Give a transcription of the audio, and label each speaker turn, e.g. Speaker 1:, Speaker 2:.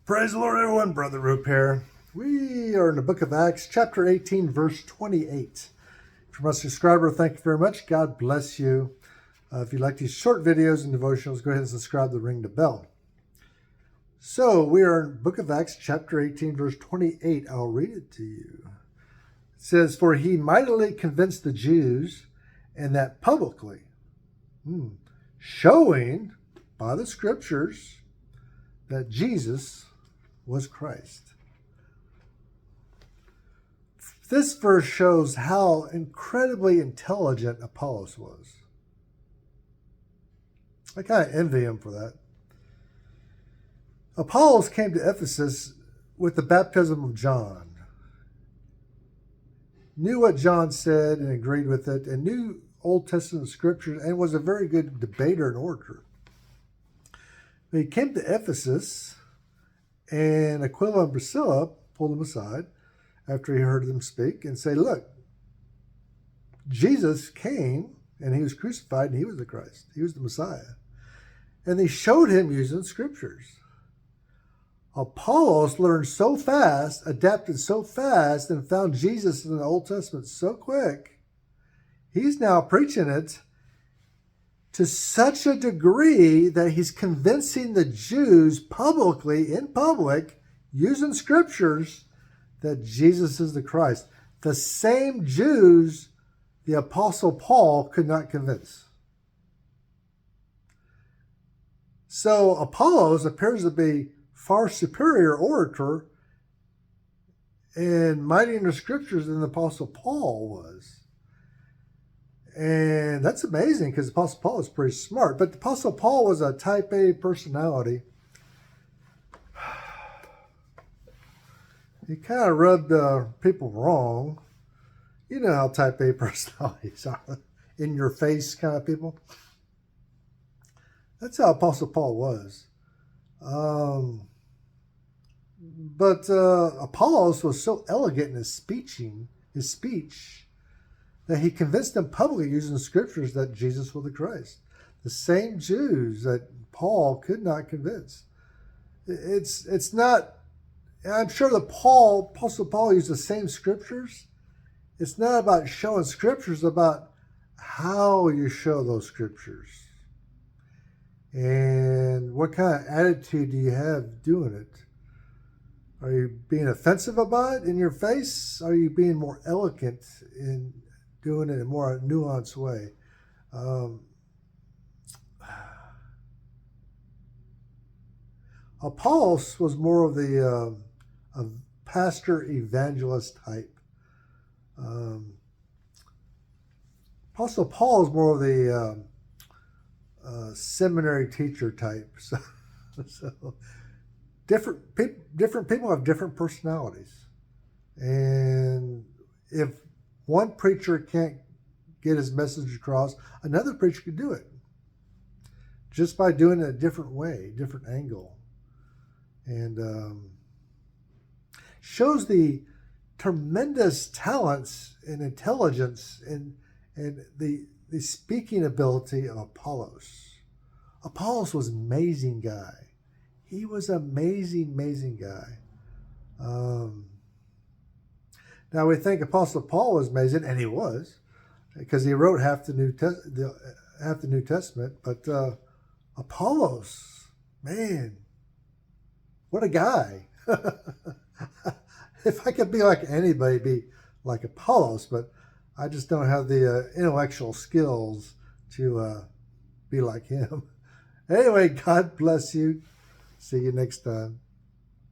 Speaker 1: Praise the Lord, everyone. Brother Roop here. We are in the book of Acts, chapter 18, verse 28. If you're my subscriber, thank you very much. God bless you. If you like these short videos and devotionals, go ahead and subscribe to ring the bell. So we are in the book of Acts, chapter 18, verse 28. I'll read it to you. It says, "For he mightily convinced the Jews, and that publicly, showing by the scriptures that Jesus was Christ." This verse shows how incredibly intelligent Apollos was. I kind of envy him for that. Apollos came to Ephesus with the baptism of John, knew what John said and agreed with it, and knew Old Testament scriptures, and was a very good debater and orator. He came to Ephesus, and Aquila and Priscilla pulled him aside after he heard them speak and say, "Look, Jesus came and he was crucified and he was the Christ. He was the Messiah." And they showed him using scriptures. Apollos learned so fast, adapted so fast, and found Jesus in the Old Testament so quick. He's now preaching it to such a degree that he's convincing the Jews publicly, in public, using scriptures, that Jesus is the Christ. The same Jews the Apostle Paul could not convince. So Apollos appears to be far superior orator and mighty in the scriptures than the Apostle Paul was. And that's amazing because the Apostle Paul is pretty smart. But the Apostle Paul was a type A personality. He kind of rubbed people wrong. You know how type A personalities are. In your face kind of people. That's how Apostle Paul was. But Apollos was so elegant in his speech, that he convinced them publicly using the scriptures that Jesus was the Christ. The same Jews that Paul could not convince. It's not, I'm sure that Apostle Paul used the same scriptures. It's not about showing scriptures, about how you show those scriptures. And what kind of attitude do you have doing it? Are you being offensive about it in your face? Are you being more elegant in doing it in a more nuanced way? Apollos was more of the pastor evangelist type. Apostle Paul is more of the seminary teacher type. So different people have different personalities, and if one preacher can't get his message across, another preacher can do it just by doing it a different way, different angle, and shows the tremendous talents and intelligence and the speaking ability of Apollos. Apollos was an amazing guy. He was an amazing guy. Now we think Apostle Paul was amazing, and he was, because he wrote half the New Testament. But Apollos, man, what a guy! If I could be like anybody, be like Apollos, but I just don't have the intellectual skills to be like him. Anyway, God bless you. See you next time.